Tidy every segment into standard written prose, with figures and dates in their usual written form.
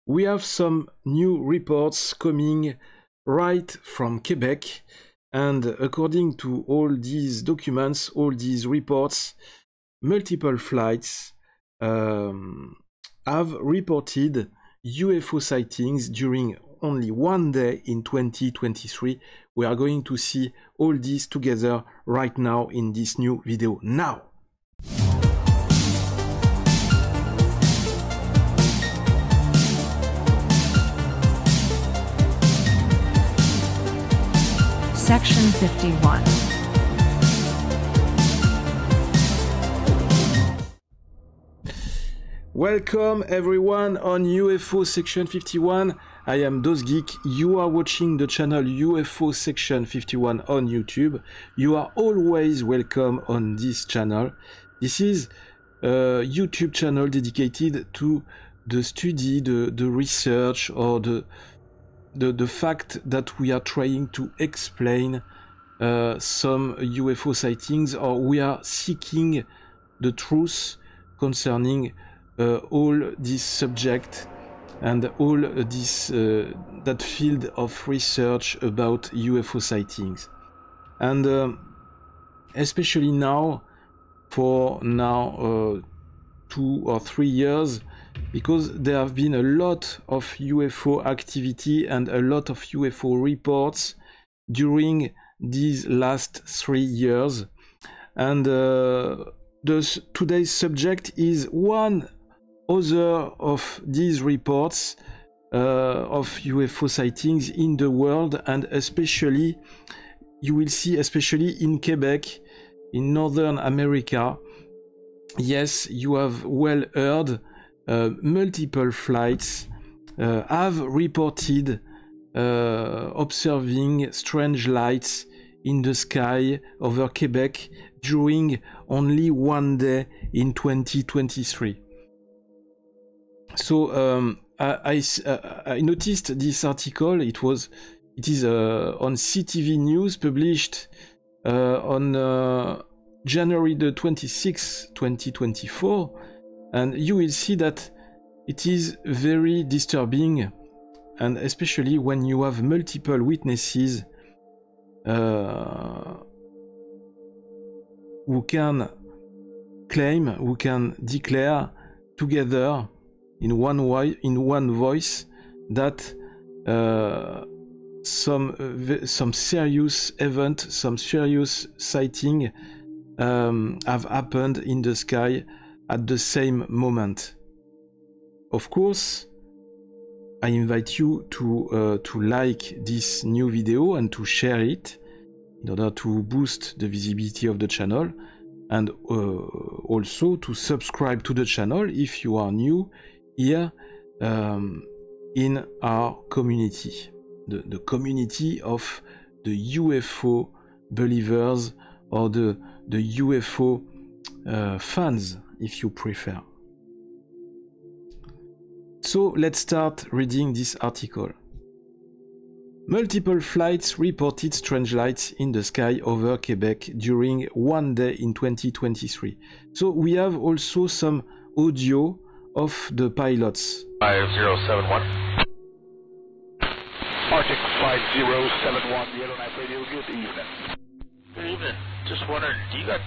we have some new reports coming right from Quebec, and according to all these documents, all these reports, multiple flights have reported UFO sightings during only one day in 2023. We are going to see all this together right now in this new video. Now! Section 51. Welcome everyone on UFO Section 51. I am DosGeek. You are watching the channel UFO Section 51 on YouTube. You are always welcome on this channel. This is a YouTube channel dedicated to the study, the research, or the fact that we are trying to explain some UFO sightings, or we are seeking the truth concerning all this subject and all this that field of research about UFO sightings. And especially now, for 2 or 3 years, because there have been a lot of UFO activity and a lot of UFO reports during these last 3 years. And today's subject is one other of these reports of UFO sightings in the world, and especially, you will see, especially in Quebec, in Northern America. Yes, you have well heard. Multiple flights have reported observing strange lights in the sky over Quebec during only one day in 2023. So I noticed this article. It is on CTV News, published on January the 26th, 2024. And you will see that it is very disturbing, and especially when you have multiple witnesses who can claim, who can declare together in one voice that some serious event, some serious sighting have happened in the sky at the same moment. Of course, I invite you to like this new video and to share it in order to boost the visibility of the channel, and also to subscribe to the channel if you are new here in our community, the community of the UFO believers, or the UFO fans, if you prefer. So let's start reading this article. Multiple flights reported strange lights in the sky over Quebec during one day in 2023. So we have also some audio of the pilots. 5071. Arctic 5071, Yellow Knife Radio, good evening. Good evening. Just wondering, do you got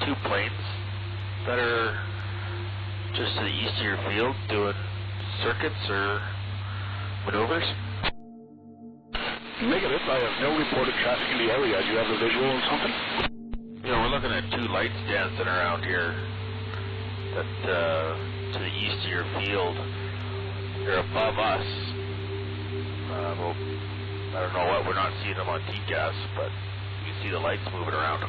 two planes that are just to the east of your field doing circuits or maneuvers? Negative, I have no reported traffic in the area. Do you have a visual or something? You know, we're looking at two lights dancing around here that to the east of your field. They're above us. Well, I don't know what, we're not seeing them on TCAS, but you can see the lights moving around.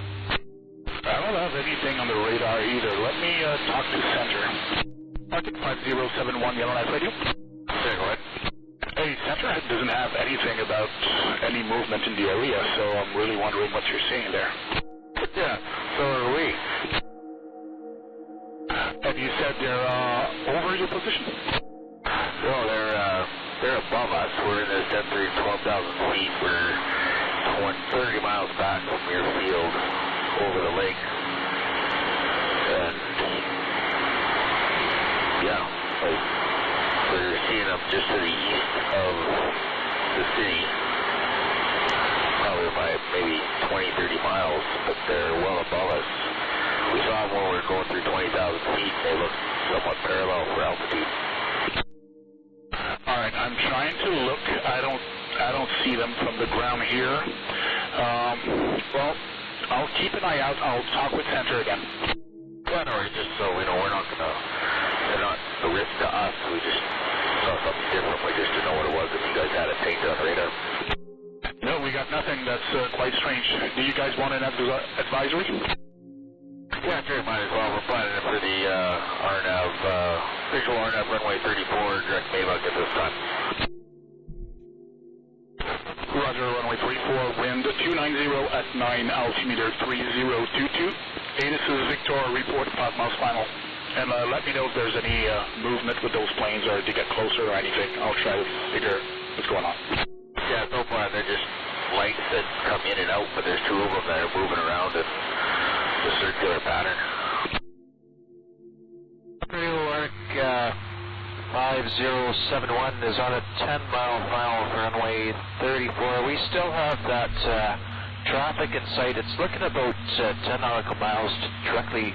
I don't have anything on the radar either. Let me talk to Center. Arctic 5071, Yellow Knife Radio. Okay, go ahead. Hey, Center doesn't have anything about any movement in the area, so I'm really wondering what you're seeing there. Yeah, so are we. And you said they're over your position? No, they're above us. We're in this density of 12,000 feet. We're 30 miles back from your field over the lake. And yeah, like we're seeing up just to the east of the city, probably by maybe 20, 30 miles, but they're well above us. We saw them when we were going through 20,000 feet. They look somewhat parallel for altitude. All right, I'm trying to look. I don't see them from the ground here. Well, I'll keep an eye out. I'll talk with Center again. Yeah, no, just so we know we're not gonna. They're not a risk to us. We just saw something different. We just didn't know what it was. If you guys had it painted on radar. No, we got nothing. That's quite strange. Do you guys want an advisory? Yeah, sure, might as well. We're planning it for the RNAV, visual RNAV runway 34, direct Maybach at this time. Roger, runway 34, wind 290 at 9, altimeter 3022. This is Victor, report 5 miles final. And let me know if there's any movement with those planes or to get closer or anything. I'll try to figure what's going on. Yeah, so far they're just lights that come in and out, but there's two of them that are moving around in the circular pattern. Arc 5071 is on a 10-mile final for runway 34. We still have that traffic in sight. It's looking about 10 nautical miles directly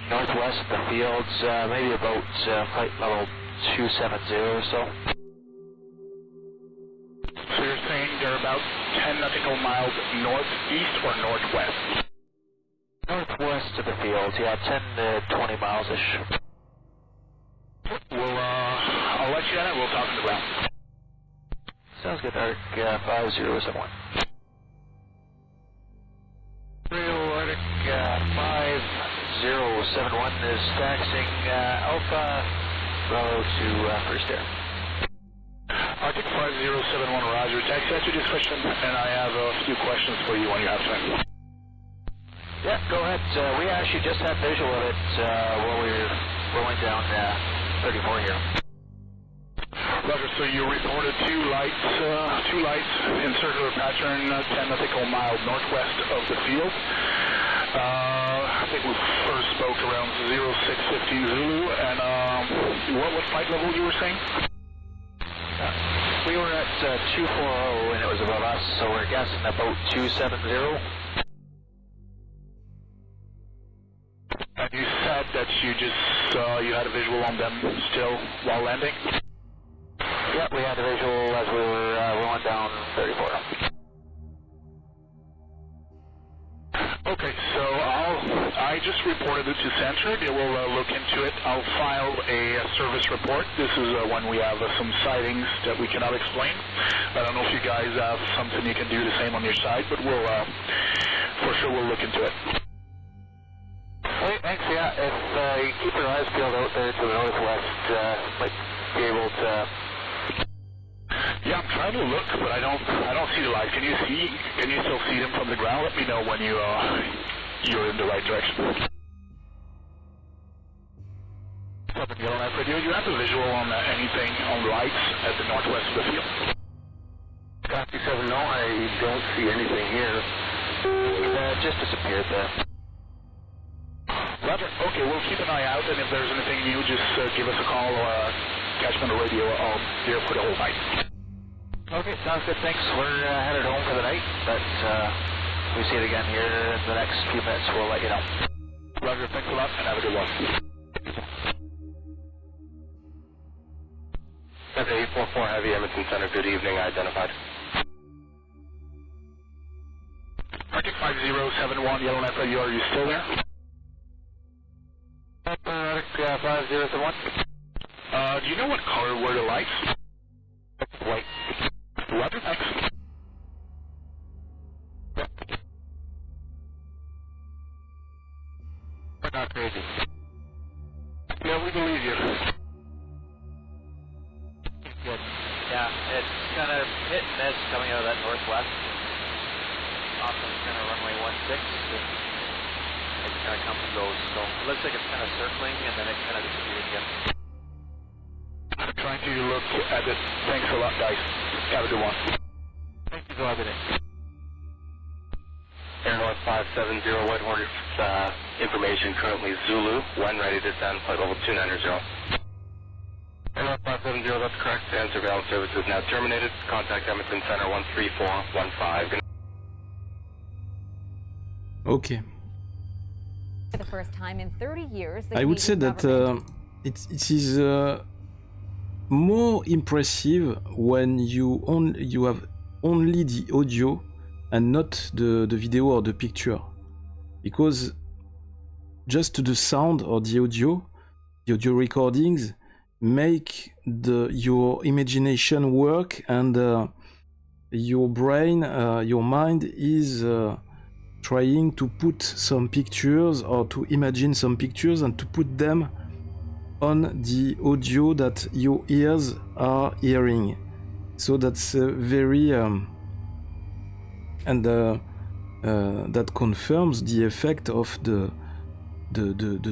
northwest of the fields, maybe about flight level 270 or so. So you're saying they're about 10 nautical miles northeast or northwest? Northwest of the fields, yeah, 10 to 20 miles-ish. I'll let you know, we'll talk to the ground. Sounds good, Arc 5071. Real Arctic 5071 is taxiing Alpha Bravo to first air. Arctic 5071, Roger. Taxi after this question, and I have a few questions for you when you have time. Yeah, go ahead. We actually just had visual of it while we were rolling down 34 here. Roger, so you reported two lights in circular pattern 10 nautical miles northwest of the field. I think we first spoke around 0615 Zulu, and what flight level you were saying? We were at 240 and it was above us, so we're guessing about 270. And you said that you you had a visual on them still while landing? Yeah, we had a visual as we were rolling down 34. Okay, so I just reported it to Center. They will look into it. I'll file a service report. This is when we have some sightings that we cannot explain. I don't know if you guys have something you can do the same on your side, but we'll for sure we'll look into it. Hey, thanks. Yeah, if you keep your eyes peeled out there to the northwest, might be able to. Yeah, I'm trying to look, but I don't see the light. Can you still see them from the ground? Let me know when you're in the right direction. Southern Yellowknife Radio, you have a visual on anything on the lights at the northwest of the field? Copy 7, no, I don't see anything here. It just disappeared there. Roger. Okay, we'll keep an eye out, and if there's anything new, just give us a call or catch me on the radio. I'll be here for the whole night. Okay, sounds good. Thanks. We're headed home for the night, but if we see it again here in the next few minutes, we'll let you know. Roger. Thanks a lot, and have a good one. 844 Heavy, Edmonton Center. Good evening. Identified. Arctic 5071, Yellowknife Radio. Are you still there? Arctic 5071. Do you know what color were the lights? White. Roger, thanks. We're not crazy. Yeah, we believe you. Good. Yeah, it's kind of hit and miss coming out of that northwest. Off of kind of runway 16. It kind of comes and goes. So it looks like it's kind of circling and then it kind of disappears again. I'm trying to look at it. Thanks a lot, guys. Have a good one. Thank you for having it. Air North 570, White Horse, information currently Zulu, when ready to descend, flight level 290. Air 570, that's correct, and surveillance service is now terminated. Contact Edmonton Center 13415. Okay. For the first time in 30 years, I would say that it is more impressive when you have only the audio and not the video or the picture, because just the sound or the audio recordings make your imagination work, and your brain, your mind is trying to put some pictures or to imagine some pictures and to put them on the audio that your ears are hearing. So that's very and that confirms the effect of the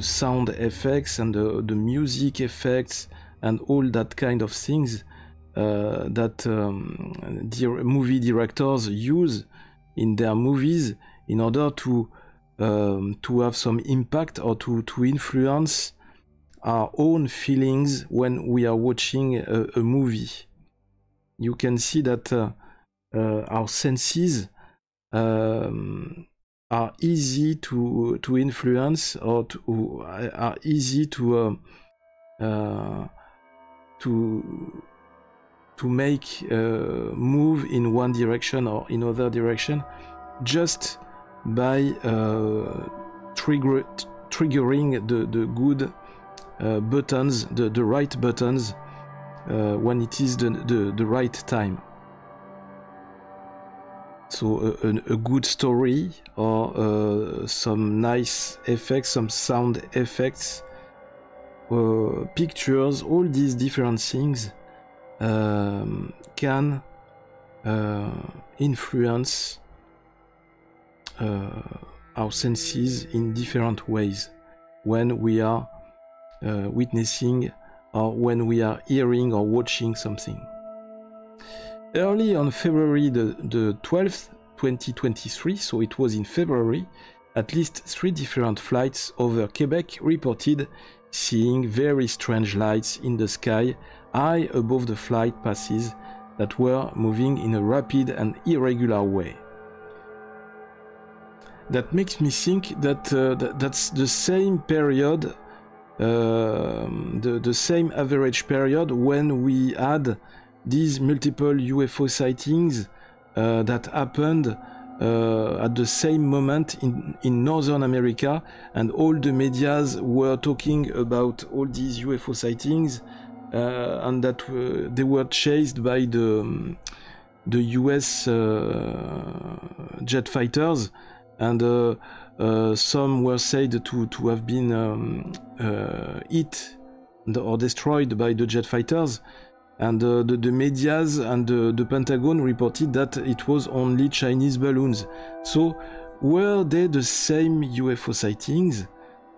sound effects and the music effects and all that kind of things that the movie directors use in their movies in order to have some impact or to influence our own feelings when we are watching a movie. You can see that our senses are easy to influence, or are easy to make move in one direction or in other direction, just by triggering the good buttons, the right buttons, when it is the right time. So a good story, or some nice effects, some sound effects, pictures, all these different things can influence our senses in different ways when we are witnessing, or when we are hearing or watching something. Early on February the 12th, 2023, so it was in February, at least 3 different flights over Quebec reported seeing very strange lights in the sky high above the flight passes that were moving in a rapid and irregular way. That makes me think that that's the same period, the same average period when we had these multiple UFO sightings that happened at the same moment in Northern America, and all the medias were talking about all these UFO sightings, and that they were chased by the US jet fighters, and some were said to have been hit or destroyed by the jet fighters. And the medias and the Pentagon reported that it was only Chinese balloons. So were they the same UFO sightings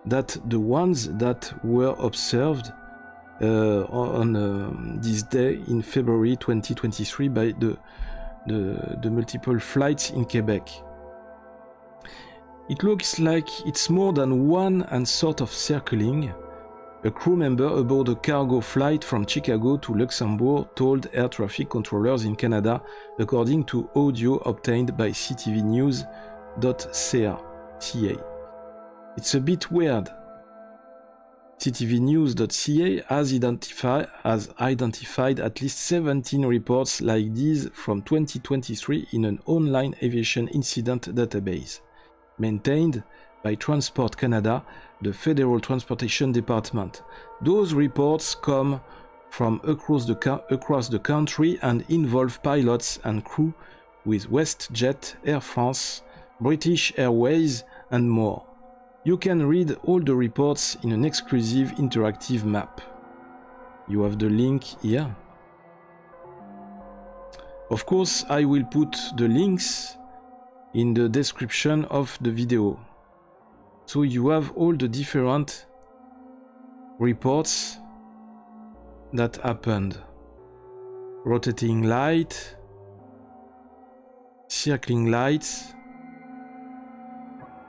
that the ones that were observed on this day in February 2023 by the multiple flights in Quebec? It looks like it's more than one and sort of circling. A crew member aboard a cargo flight from Chicago to Luxembourg told air traffic controllers in Canada, according to audio obtained by CTVnews.ca. It's a bit weird. CTVnews.ca has identified at least 17 reports like these from 2023 in an online aviation incident database, maintained by Transport Canada, the Federal Transportation Department. Those reports come from across the country and involve pilots and crew with WestJet, Air France, British Airways, and more. You can read all the reports in an exclusive interactive map. You have the link here. Of course, I will put the links in the description of the video. So you have all the different reports that happened. Rotating light, circling lights,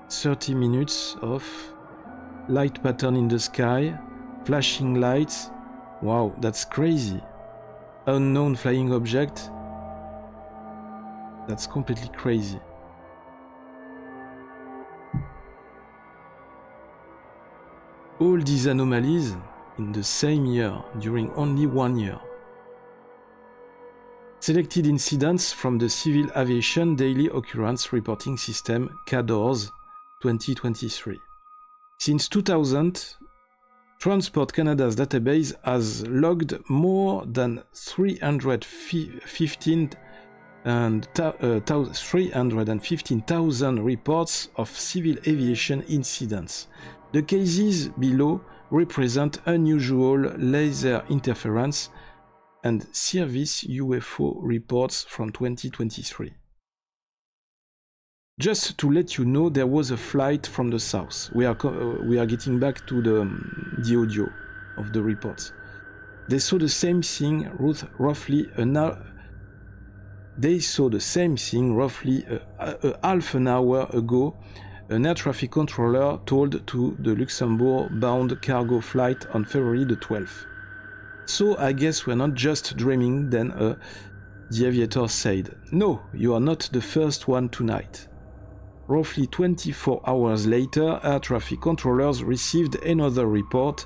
30 minutes of light pattern in the sky, flashing lights, Wow, that's crazy. Unknown flying object. That's completely crazy. All these anomalies in the same year, during only 1 year. Selected incidents from the Civil Aviation Daily Occurrence Reporting System, CADORS, 2023. Since 2000, Transport Canada's database has logged more than 315,000 reports of civil aviation incidents. The cases below represent unusual laser interference and service UFO reports from 2023. Just to let you know, there was a flight from the south. We are getting back to the audio of the reports. They saw the same thing roughly half an hour ago. An air traffic controller told to the Luxembourg-bound cargo flight on February the 12th. So I guess we're not just dreaming, then the aviator said. No, you are not the first one tonight. Roughly 24 hours later, air traffic controllers received another report,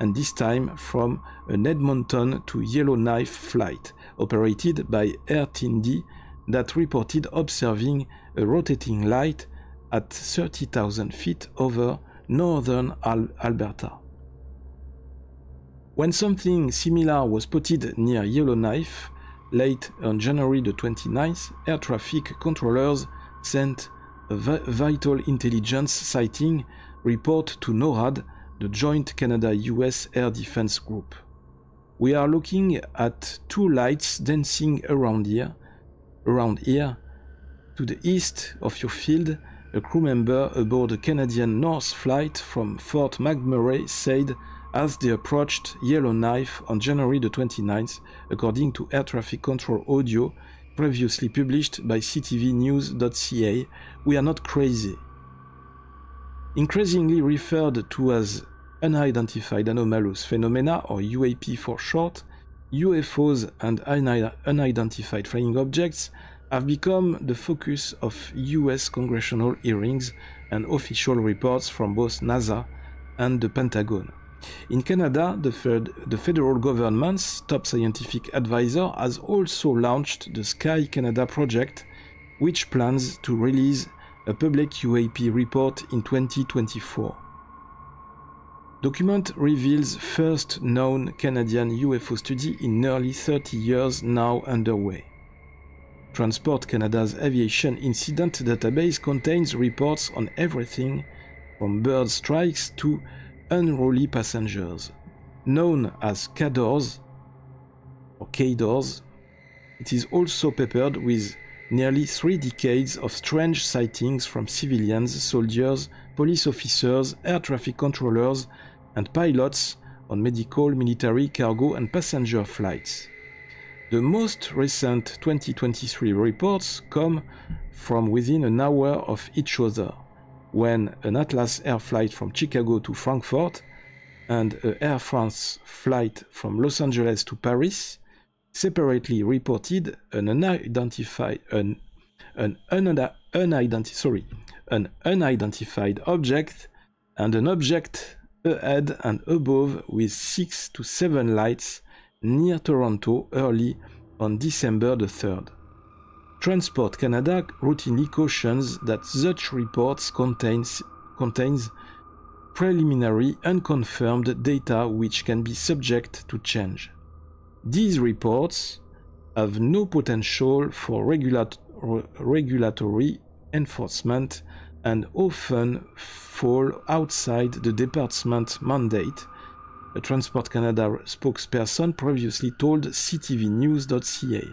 and this time from an Edmonton to Yellowknife flight, operated by Air Tindy, that reported observing a rotating light at 30,000 feet over northern Alberta. When something similar was spotted near Yellowknife, late on January the 29th, air traffic controllers sent a vital intelligence sighting report to NORAD, the Joint Canada-US Air Defense Group. We are looking at two lights dancing around here. To the east of your field, a crew member aboard a Canadian North flight from Fort McMurray said as they approached Yellowknife on January the 29th, according to air traffic control audio previously published by ctvnews.ca. We are not crazy. Increasingly referred to as unidentified anomalous phenomena, or UAP for short, UFOs and unidentified flying objects have become the focus of US congressional hearings and official reports from both NASA and the Pentagon. In Canada, the federal government's top scientific advisor has also launched the Sky Canada project, which plans to release a public UAP report in 2024. Document reveals first known Canadian UFO study in nearly 30 years now underway. Transport Canada's aviation incident database contains reports on everything from bird strikes to unruly passengers. Known as CADORS, or KDORS, it is also peppered with nearly 3 decades of strange sightings from civilians, soldiers, police officers, air traffic controllers, and pilots on medical, military, cargo, and passenger flights. The most recent 2023 reports come from within an hour of each other, when an Atlas Air flight from Chicago to Frankfurt and an Air France flight from Los Angeles to Paris separately reported an unidentified object and an object ahead and above with 6 to 7 lights near Toronto early on December the 3rd. Transport Canada routinely cautions that such reports contains preliminary unconfirmed data which can be subject to change. These reports have no potential for regulatory enforcement and often fall outside the department's mandate, a Transport Canada spokesperson previously told ctvnews.ca.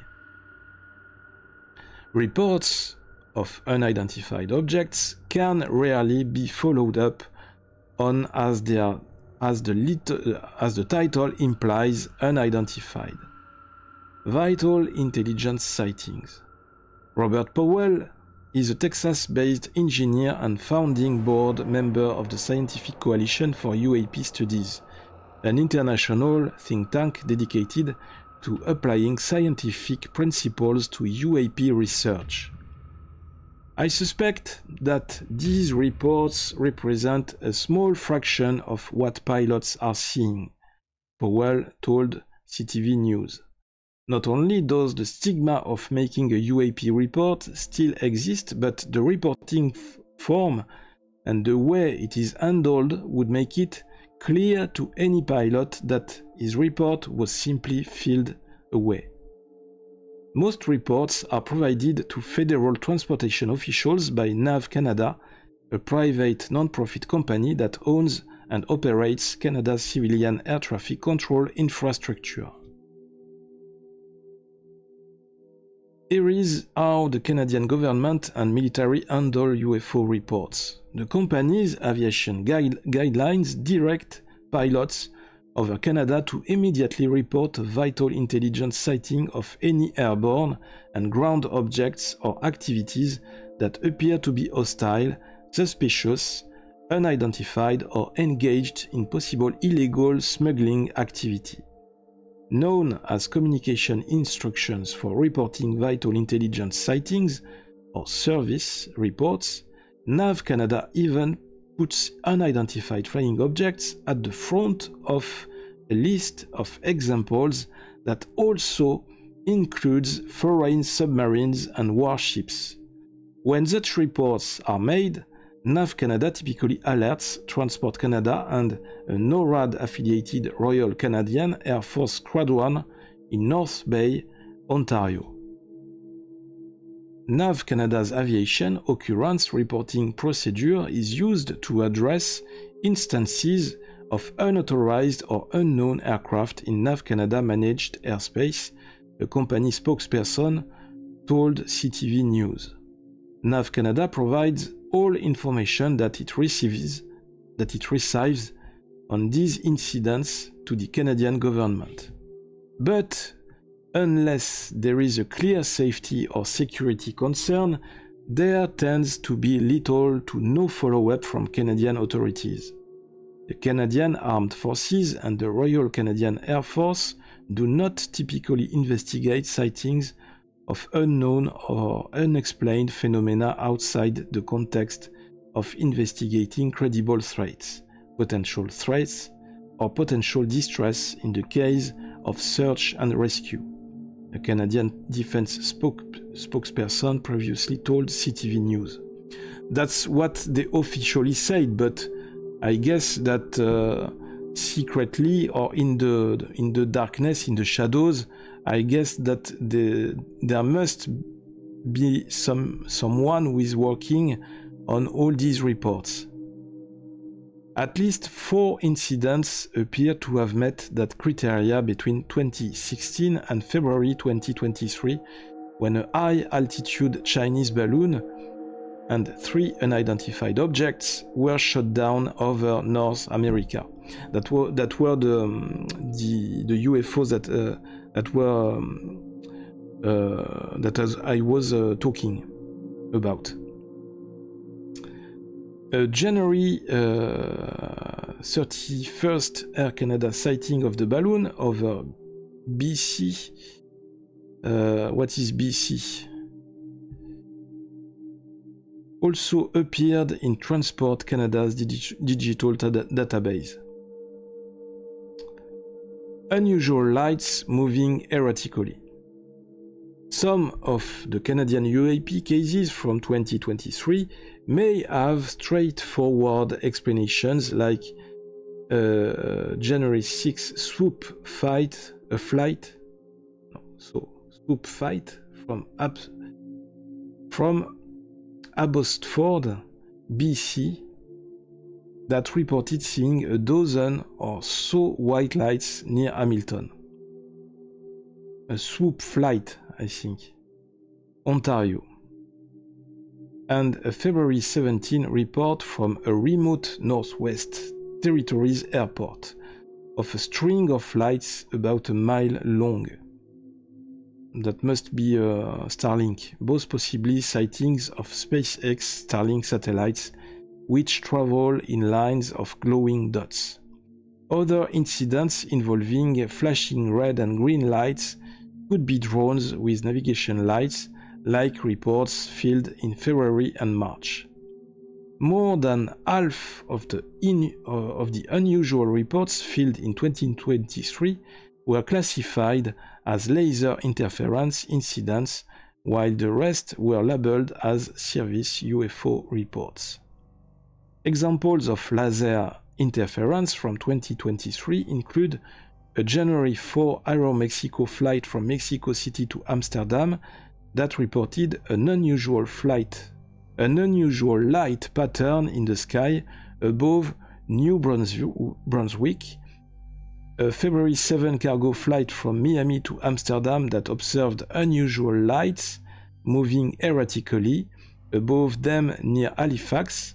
Reports of unidentified objects can rarely be followed up on as the title implies, unidentified. Vital intelligence sightings. Robert Powell is a Texas-based engineer and founding board member of the Scientific Coalition for UAP Studies, an international think tank dedicated to applying scientific principles to UAP research. I suspect that these reports represent a small fraction of what pilots are seeing, Powell told CTV News. Not only does the stigma of making a UAP report still exist, but the reporting form and the way it is handled would make it clear to any pilot that his report was simply filed away. Most reports are provided to federal transportation officials by NAV Canada, a private non-profit company that owns and operates Canada's civilian air traffic control infrastructure. Here is how the Canadian government and military handle UFO reports. The company's aviation guidelines direct pilots over Canada to immediately report a vital intelligence sighting of any airborne and ground objects or activities that appear to be hostile, suspicious, unidentified, or engaged in possible illegal smuggling activity. Known as communication instructions for reporting vital intelligence sightings or service reports, NAV Canada even puts unidentified flying objects at the front of a list of examples that also includes foreign submarines and warships. When such reports are made, NAV Canada typically alerts Transport Canada and a NORAD-affiliated Royal Canadian Air Force Squadron in North Bay, Ontario. NAV Canada's aviation occurrence reporting procedure is used to address instances of unauthorized or unknown aircraft in NAV Canada managed airspace, a company spokesperson told CTV News. NAV Canada provides all information that it receives on these incidents to the Canadian government. But unless there is a clear safety or security concern, there tends to be little to no follow-up from Canadian authorities. The Canadian Armed Forces and the Royal Canadian Air Force do not typically investigate sightings of unknown or unexplained phenomena outside the context of investigating credible threats, potential threats, or potential distress in the case of search and rescue, a Canadian Defense spokesperson previously told CTV News. That's what they officially said, but I guess that secretly or in the darkness, in the shadows, I guess that there must be someone who is working on all these reports. At least 4 incidents appear to have met that criteria between 2016 and February 2023, when a high-altitude Chinese balloon and 3 unidentified objects were shot down over North America. That were the UFOs that I was talking about. January 31st Air Canada sighting of the balloon over BC. What is BC? Also appeared in Transport Canada's digital database. Unusual lights moving erratically. Some of the Canadian UAP cases from 2023 may have straightforward explanations like January 6 swoop fight from Abbotsford, BC, that reported seeing a dozen or so white lights near Hamilton. A swoop flight, I think. Ontario. And a February 17 report from a remote Northwest Territories airport of a string of lights about a mile long. That must be Starlink, both possibly sightings of SpaceX Starlink satellites which travel in lines of glowing dots. Other incidents involving flashing red and green lights could be drones with navigation lights, like reports filed in February and March. More than half of the unusual reports filed in 2023 were classified as laser interference incidents, while the rest were labeled as service UFO reports. Examples of laser interference from 2023 include a January 4 Aeromexico flight from Mexico City to Amsterdam that reported an unusual light pattern in the sky above New Brunswick, a February 7 cargo flight from Miami to Amsterdam that observed unusual lights moving erratically above them near Halifax,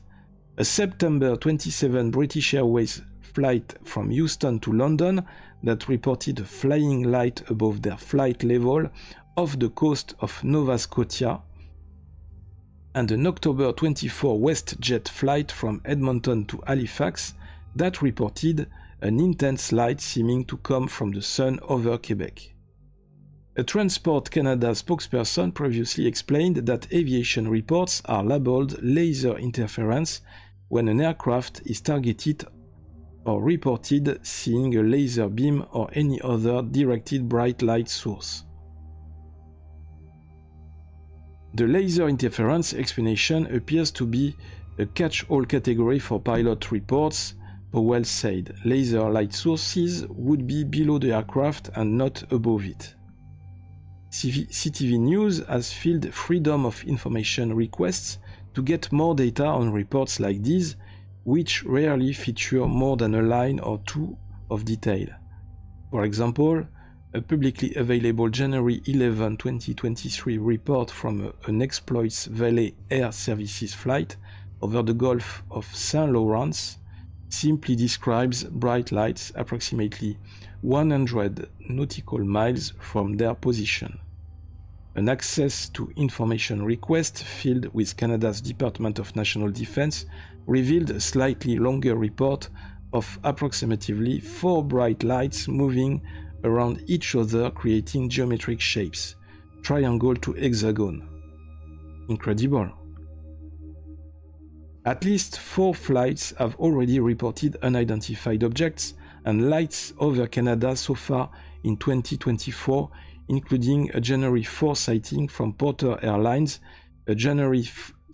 a September 27 British Airways flight from Houston to London that reported a flying light above their flight level off the coast of Nova Scotia, and an October 24 WestJet flight from Edmonton to Halifax that reported an intense light seeming to come from the sun over Quebec. A Transport Canada spokesperson previously explained that aviation reports are labeled laser interference when an aircraft is targeted or reported seeing a laser beam or any other directed bright light source. The laser interference explanation appears to be a catch-all category for pilot reports. Powell said laser light sources would be below the aircraft and not above it. CTV News has filed Freedom of Information requests to get more data on reports like these, which rarely feature more than a line or two of detail. For example, a publicly available January 11, 2023 report from an Exploits Valley Air Services flight over the Gulf of St. Lawrence simply describes bright lights approximately 100 nautical miles from their position. An access to information request filed with Canada's Department of National Defence revealed a slightly longer report of approximately 4 bright lights moving around each other, creating geometric shapes, triangle to hexagon. Incredible. At least 4 flights have already reported unidentified objects and lights over Canada so far in 2024, including a January 4 sighting from Porter Airlines, a January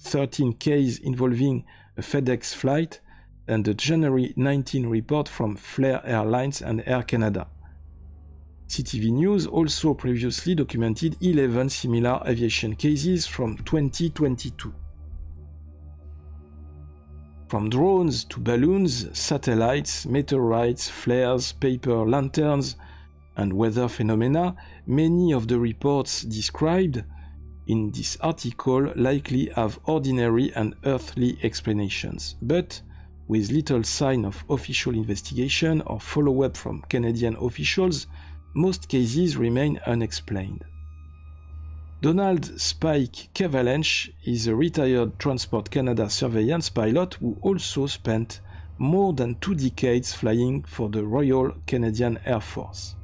13 case involving a FedEx flight, and a January 19 report from Flair Airlines and Air Canada. CTV News also previously documented 11 similar aviation cases from 2022. From drones to balloons, satellites, meteorites, flares, paper lanterns, and weather phenomena, many of the reports described in this article likely have ordinary and earthly explanations, but with little sign of official investigation or follow-up from Canadian officials, most cases remain unexplained. Donald Spike Cavalanche is a retired Transport Canada surveillance pilot who also spent more than 2 decades flying for the Royal Canadian Air Force.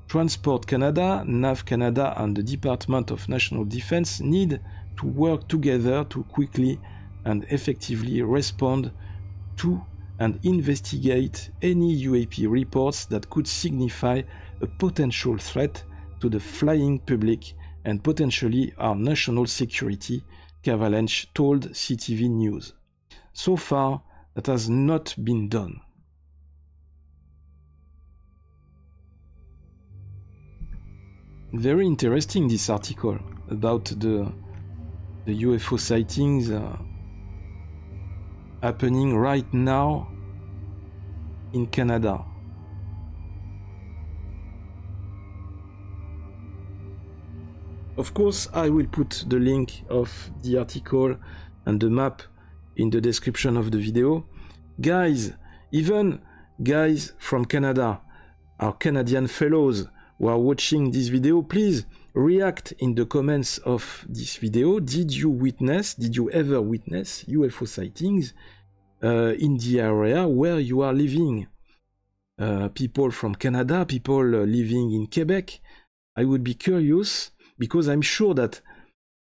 Transport Canada, NAV Canada, and the Department of National Defence need to work together to quickly and effectively respond to and investigate any UAP reports that could signify a potential threat to the flying public and potentially our national security, Cavalanche told CTV News. So far, that has not been done. Very interesting, this article about the UFO sightings happening right now in Canada. Of course, I will put the link of the article and the map in the description of the video. Guys, even guys from Canada, our Canadian fellows who are watching this video, please react in the comments of this video. Did you ever witness UFO sightings in the area where you are living? people from Canada, people living in Quebec. I would be curious because I'm sure that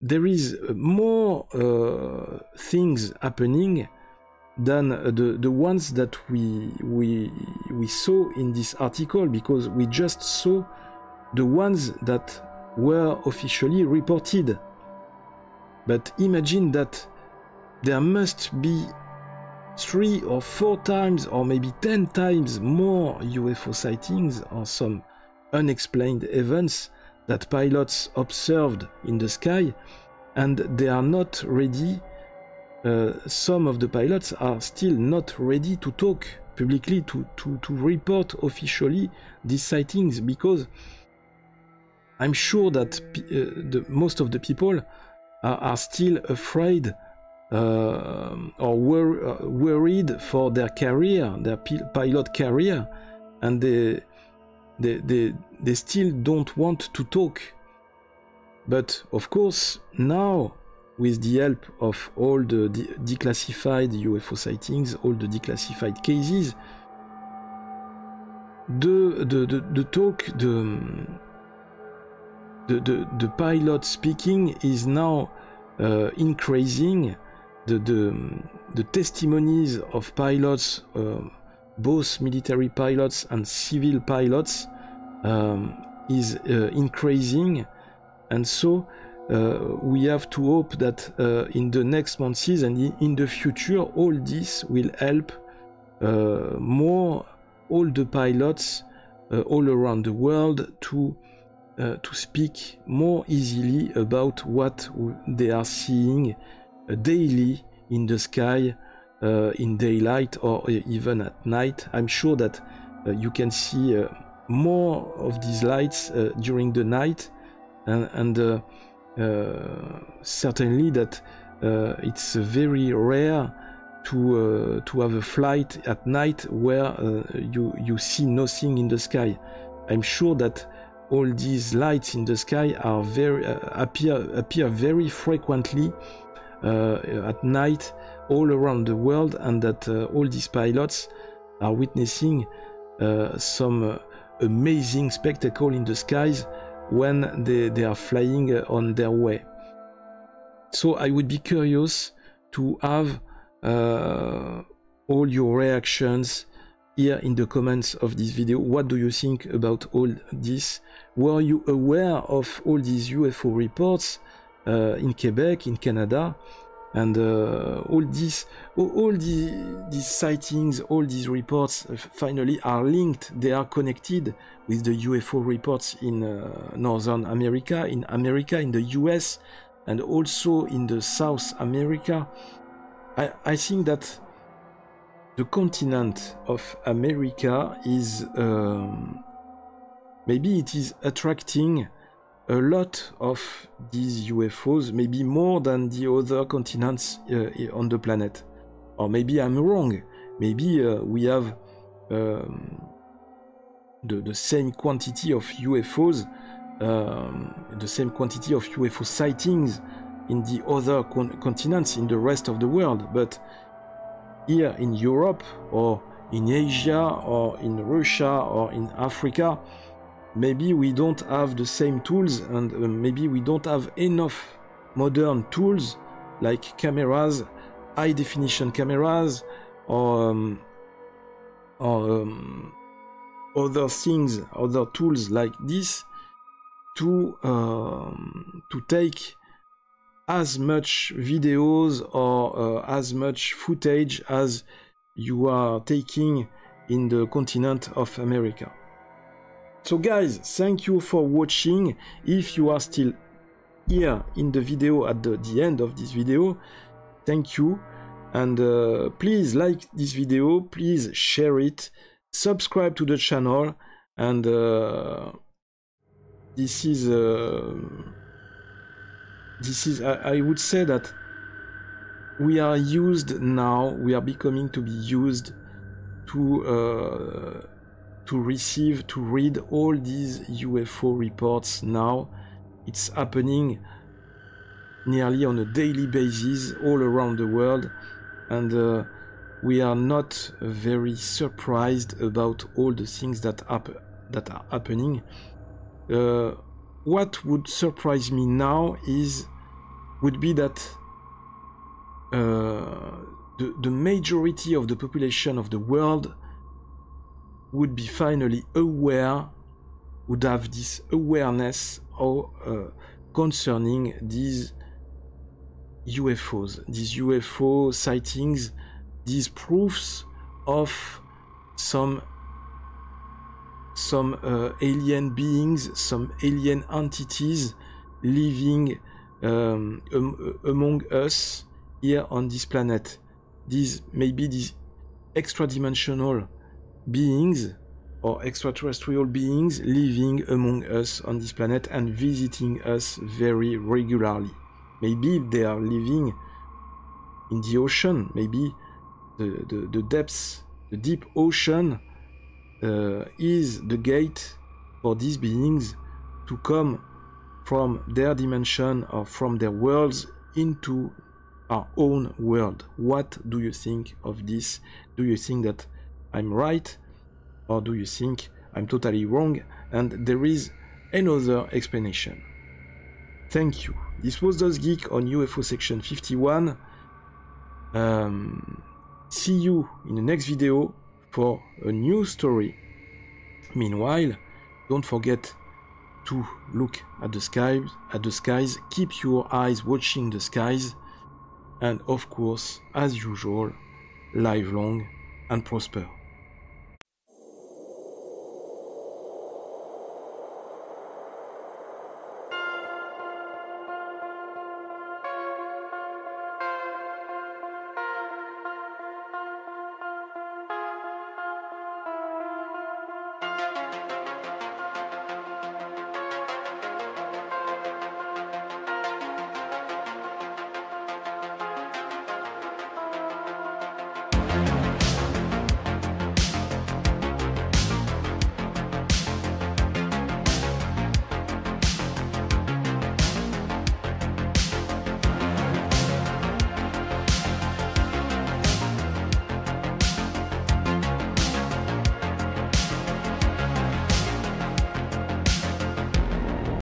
there is more things happening than the ones that we saw in this article, because we just saw the ones that were officially reported. But imagine that there must be 3 or 4 times or maybe 10 times more UFO sightings or some unexplained events that pilots observed in the sky, and they are not ready. Some of the pilots are still not ready to talk publicly, to report officially these sightings, because I'm sure that most of the people are still afraid or worried for their career, their pilot career, and they still don't want to talk. But of course, now, with the help of all the declassified UFO sightings, all the declassified cases, the talk, the pilot speaking is now increasing. The testimonies of pilots, both military pilots and civil pilots, is increasing, and so we have to hope that in the next months and in the future, all this will help more all the pilots all around the world to speak more easily about what they are seeing daily in the sky, in daylight or even at night. I'm sure that you can see more of these lights during the night, and certainly that it's very rare to have a flight at night where you see nothing in the sky. I'm sure that all these lights in the sky are appear very frequently at night all around the world, and that all these pilots are witnessing some amazing spectacle in the skies when they are flying on their way. So I would be curious to have all your reactions here in the comments of this video. What do you think about all this? Were you aware of all these UFO reports in Quebec, in Canada, and all these sightings, all these reports finally are linked. They are connected with the UFO reports in Northern America, in the US, and also in the South America. I think that the continent of America is maybe it is attracting a lot of these UFOs, maybe more than the other continents on the planet. Or maybe I'm wrong. Maybe we have the same quantity of UFOs, the same quantity of UFO sightings in the other continents, in the rest of the world. But here in Europe, or in Asia, or in Russia, or in Africa, maybe we don't have the same tools, and maybe we don't have enough modern tools like cameras, high definition cameras, or other things, other tools like this to take as much videos or as much footage as you are taking in the continent of America. So guys, thank you for watching. If you are still here in the video at the end of this video, thank you, and please like this video, please share it, subscribe to the channel, and this is I would say that we are used now, we are becoming to be used to receive, to read all these UFO reports now. It's happening nearly on a daily basis all around the world, and we are not very surprised about all the things that are happening. What would surprise me now would be that the majority of the population of the world would be finally aware, would have this awareness concerning these UFOs, these UFO sightings, these proofs of some alien beings, some alien entities living among us here on this planet. Maybe these extra-dimensional beings or extraterrestrial beings living among us on this planet and visiting us very regularly. Maybe they are living in the ocean. Maybe the depths, the deep ocean is the gate for these beings to come from their dimension or from their worlds into our own world. What do you think of this? Do you think that I'm right? Or do you think I'm totally wrong and there is another explanation? Thank you. This was DosGeek on UFO section 51. See you in the next video for a new story. Meanwhile, don't forget to look at the skies, keep your eyes watching the skies, and of course, as usual, live long and prosper.